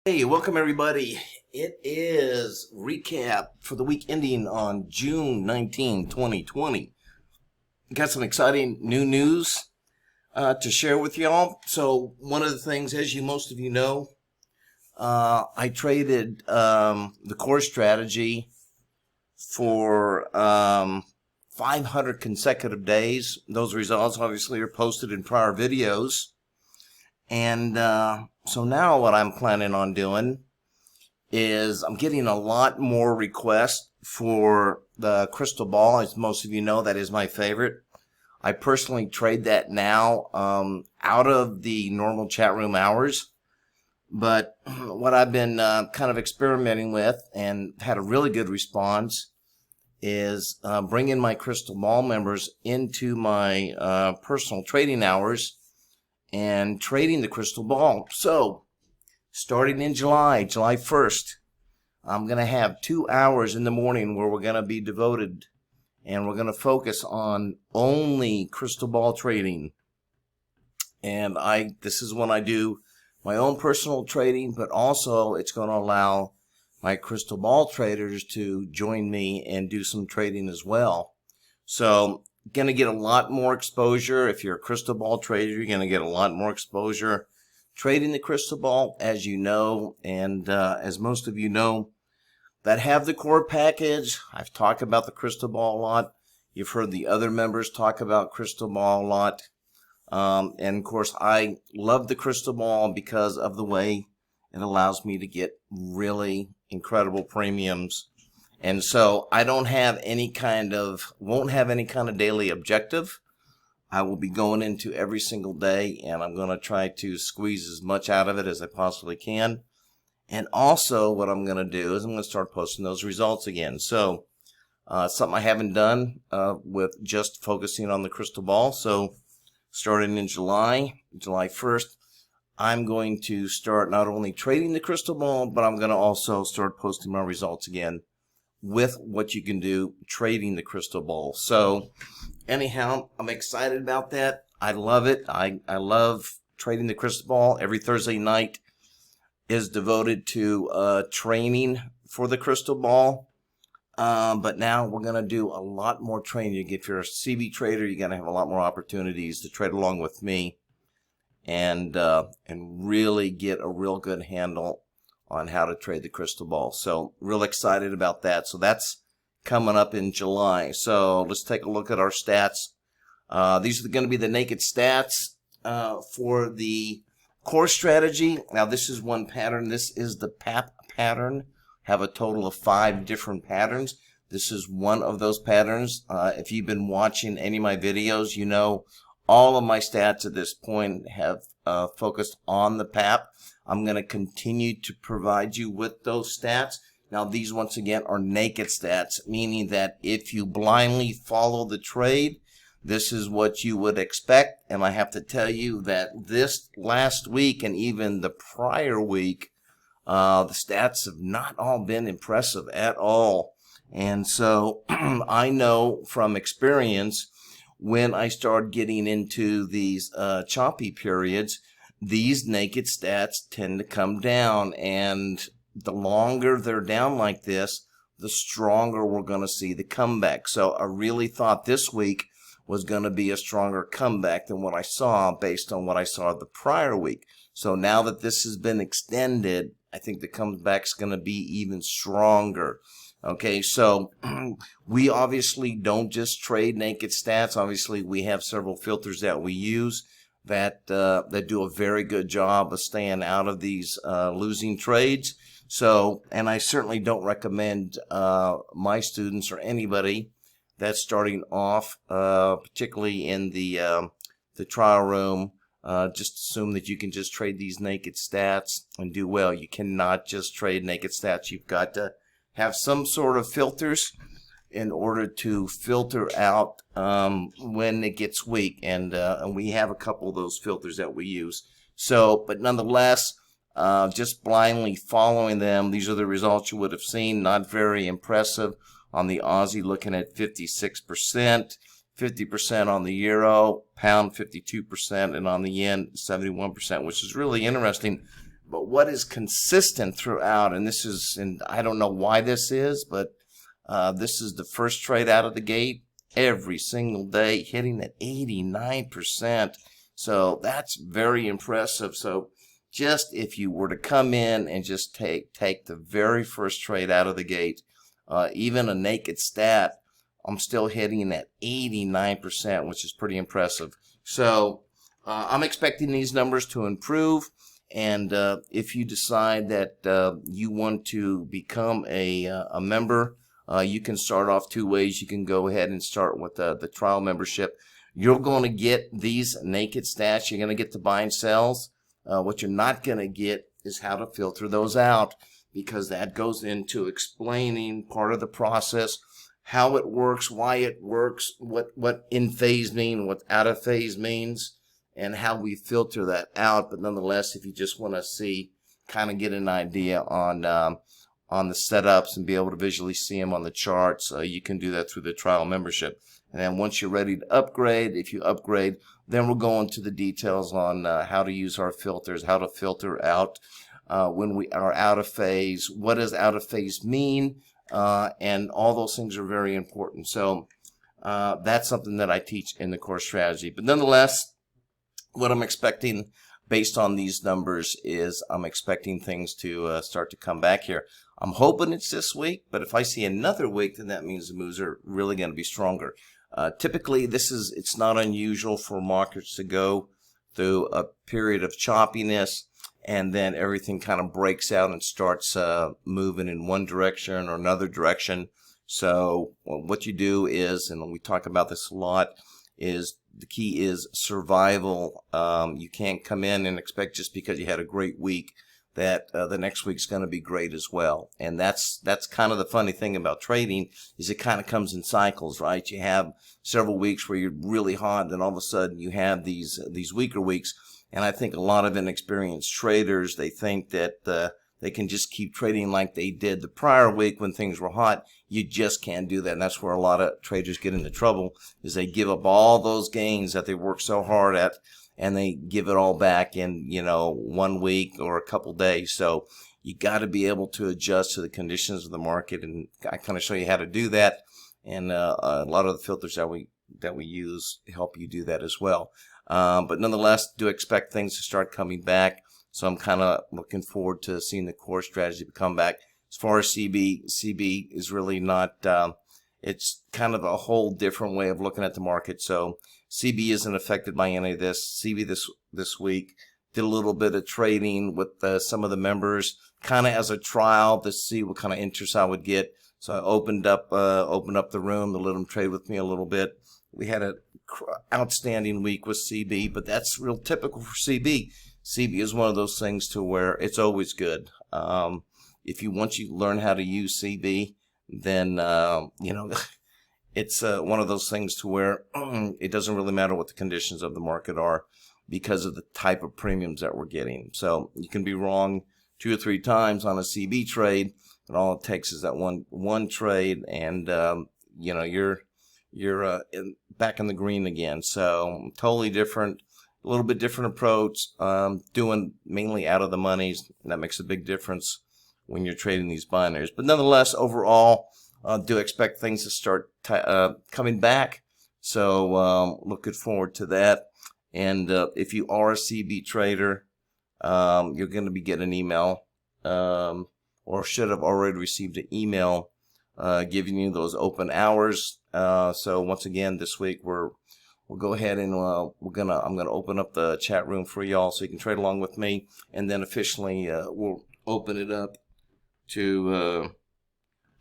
Hey, welcome everybody. It is recap for the week ending on June 19, 2020. Got some exciting new news to share with y'all. So one of the things, as most of you know, I traded the core strategy for 500 consecutive days. Those results obviously are posted in prior videos. And so now what I'm planning on doing is I'm getting a lot more requests for the crystal ball. As most of you know, that is my favorite. I personally trade that now out of the normal chat room hours. But what I've been kind of experimenting with and had a really good response is bringing my crystal ball members into my personal trading hours and trading the crystal ball. So starting in July 1st, I'm going to have 2 hours in the morning where we're going to be devoted and we're going to focus on only crystal ball trading. And this is when I do my own personal trading, but also it's going to allow my crystal ball traders to join me and do some trading as well. So going to get a lot more exposure. If you're a crystal ball trader, you're going to get a lot more exposure trading the crystal ball, as you know, and as most of you know that have the core package. I've talked about the crystal ball a lot. You've heard the other members talk about crystal ball a lot. And of course, I love the crystal ball because of the way it allows me to get really incredible premiums. And so I won't have any kind of daily objective. I will be going into every single day and I'm going to try to squeeze as much out of it as I possibly can. And also what I'm going to do is I'm going to start posting those results again. So something I haven't done with just focusing on the crystal ball. So starting in July 1st, I'm going to start not only trading the crystal ball, but I'm going to also start posting my results again with what you can do trading the crystal ball. So anyhow, I'm excited about that. I love it. I love trading the crystal ball. Every Thursday night is devoted to training for the crystal ball. But now we're going to do a lot more training. If you're a CB trader, you're going to have a lot more opportunities to trade along with me and really get a real good handle on how to trade the crystal ball. So real excited about that. So that's coming up in July. So let's take a look at our stats. These are going to be the naked stats for the core strategy. Now this is one pattern. This is the PAP pattern. Have a total of 5 different patterns. This is one of those patterns. If you've been watching any of my videos, you know all of my stats at this point have focused on the PAP. I'm going to continue to provide you with those stats. Now, these, once again, are naked stats, meaning that if you blindly follow the trade, this is what you would expect. And I have to tell you that this last week and even the prior week, the stats have not all been impressive at all. And so I know from experience, when I start getting into these choppy periods, these naked stats tend to come down, and the longer they're down like this, the stronger we're going to see the comeback. So I really thought this week was going to be a stronger comeback than what I saw based on what I saw the prior week. So now that this has been extended, I think the comeback's going to be even stronger. Okay, so we obviously don't just trade naked stats. Obviously, we have several filters that we use that do a very good job of staying out of these losing trades. So, and I certainly don't recommend my students or anybody that's starting off, particularly in the trial room, just assume that you can just trade these naked stats and do well. You cannot just trade naked stats. You've got to have some sort of filters in order to filter out when it gets weak, and we have a couple of those filters that we use. So, but nonetheless, just blindly following them, these are the results you would have seen. Not very impressive on the Aussie, looking at 56%, 50% on the Euro, pound 52%, and on the yen 71%, which is really interesting. But what is consistent throughout, and this is, and I don't know why this is, but this is the first trade out of the gate every single day, hitting at 89%. So that's very impressive. So just if you were to come in and just take the very first trade out of the gate, even a naked stat, I'm still hitting at 89%, which is pretty impressive. So I'm expecting these numbers to improve. And if you decide that you want to become a member, you can start off two ways. You can go ahead and start with the trial membership. You're going to get these naked stats. You're going to get the buy and sells. What you're not going to get is how to filter those out, because that goes into explaining part of the process, how it works, why it works, what in phase mean, what out of phase means, and how we filter that out. But nonetheless, if you just want to see, kind of get an idea on the setups and be able to visually see them on the charts, you can do that through the trial membership. And then once you're ready to upgrade, if you upgrade, then we'll go into the details on how to use our filters, how to filter out when we are out of phase, what does out of phase mean, and all those things are very important. So that's something that I teach in the core strategy. But nonetheless, what I'm expecting based on these numbers is I'm expecting things to start to come back here. I'm hoping it's this week, but if I see another week, then that means the moves are really going to be stronger. Typically, it's not unusual for markets to go through a period of choppiness, and then everything kind of breaks out and starts moving in one direction or another direction. So what you do is, and we talk about this a lot, is the key is survival. You can't come in and expect just because you had a great week that the next week's going to be great as well. And that's kind of the funny thing about trading, is it kind of comes in cycles, right? You have several weeks where you're really hot, then all of a sudden you have these weaker weeks. And I think a lot of inexperienced traders, they think that they can just keep trading like they did the prior week when things were hot. You just can't do that. And that's where a lot of traders get into trouble, is they give up all those gains that they worked so hard at, and they give it all back in, 1 week or a couple days. So you got to be able to adjust to the conditions of the market, and I kind of show you how to do that. And a lot of the filters that we use help you do that as well. But nonetheless, do expect things to start coming back. So I'm kind of looking forward to seeing the core strategy come back. As far as CB is really not, it's kind of a whole different way of looking at the market. So CB isn't affected by any of this. CB this week did a little bit of trading with some of the members, kind of as a trial to see what kind of interest I would get. So I opened up the room to let them trade with me a little bit. We had an outstanding week with CB, but that's real typical for CB. CB is one of those things to where it's always good. If you once you learn how to use CB, then it's one of those things to where it doesn't really matter what the conditions of the market are, because of the type of premiums that we're getting. So you can be wrong 2 or 3 times on a CB trade, and all it takes is that one trade, and you're back in the green again. So totally different. A little bit different approach, doing mainly out of the monies. That makes a big difference when you're trading these binaries. But nonetheless, overall, do expect things to start coming back. So looking forward to that. And if you are a CB trader, you're going to be getting an email, or should have already received an email giving you those open hours. So once again, this week we'll go ahead and I'm gonna open up the chat room for y'all so you can trade along with me, and then officially we'll open it up to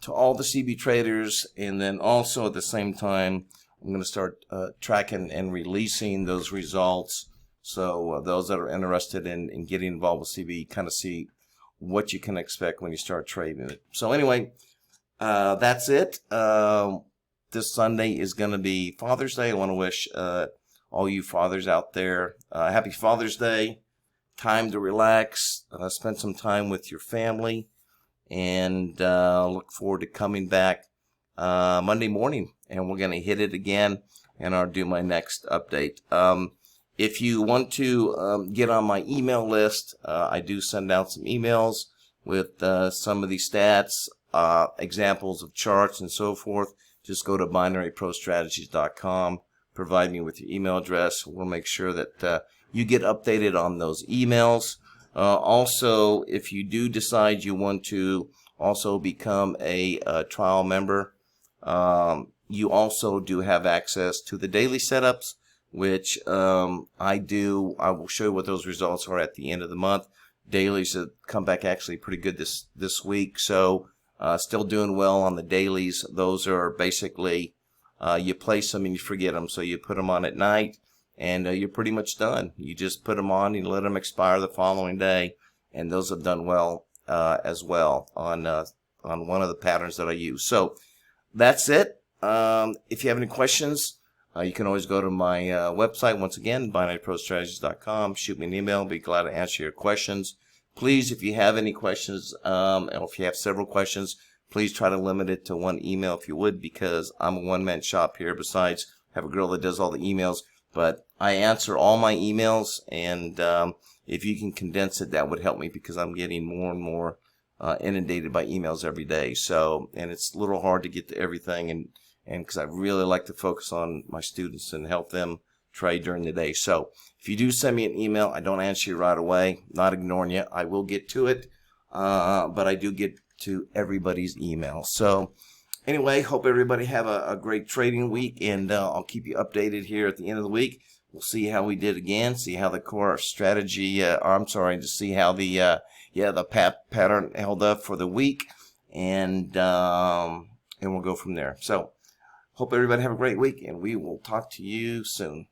all the CB traders, and then also at the same time I'm gonna start tracking and releasing those results, so those that are interested in getting involved with CB kind of see what you can expect when you start trading it. So anyway, that's it. This Sunday is going to be Father's Day. I want to wish all you fathers out there happy Father's Day. Time to relax, spend some time with your family, and look forward to coming back Monday morning, and we're going to hit it again, and I'll do my next update. If you want to get on my email list, I do send out some emails with some of these stats, examples of charts and so forth. Just go to binaryprostrategies.com, provide me with your email address. We'll make sure that you get updated on those emails. Also, if you do decide you want to also become a trial member, you also do have access to the daily setups, which I do. I will show you what those results are at the end of the month. Dailies have come back actually pretty good this week, so still doing well on the dailies. Those are basically you place them and you forget them, so you put them on at night, and you're pretty much done. You just put them on, you let them expire the following day, and those have done well as well on one of the patterns that I use. So that's it. If you have any questions, you can always go to my website, once again, binaryprostrategies.com. Shoot me an email. I'll be glad to answer your questions. Please, if you have any questions, or if you have several questions, please try to limit it to one email if you would, because I'm a one-man shop here. Besides, I have a girl that does all the emails, but I answer all my emails, and if you can condense it, that would help me, because I'm getting more and more inundated by emails every day. So, and it's a little hard to get to everything, and because I really like to focus on my students and help them trade during the day. So if you do send me an email, I don't answer you right away. Not ignoring you. I will get to it, but I do get to everybody's email. So anyway, hope everybody have a great trading week, and I'll keep you updated here at the end of the week. We'll see how we did again, see how the core strategy, to see how the pattern held up for the week, and we'll go from there. So hope everybody have a great week, and we will talk to you soon.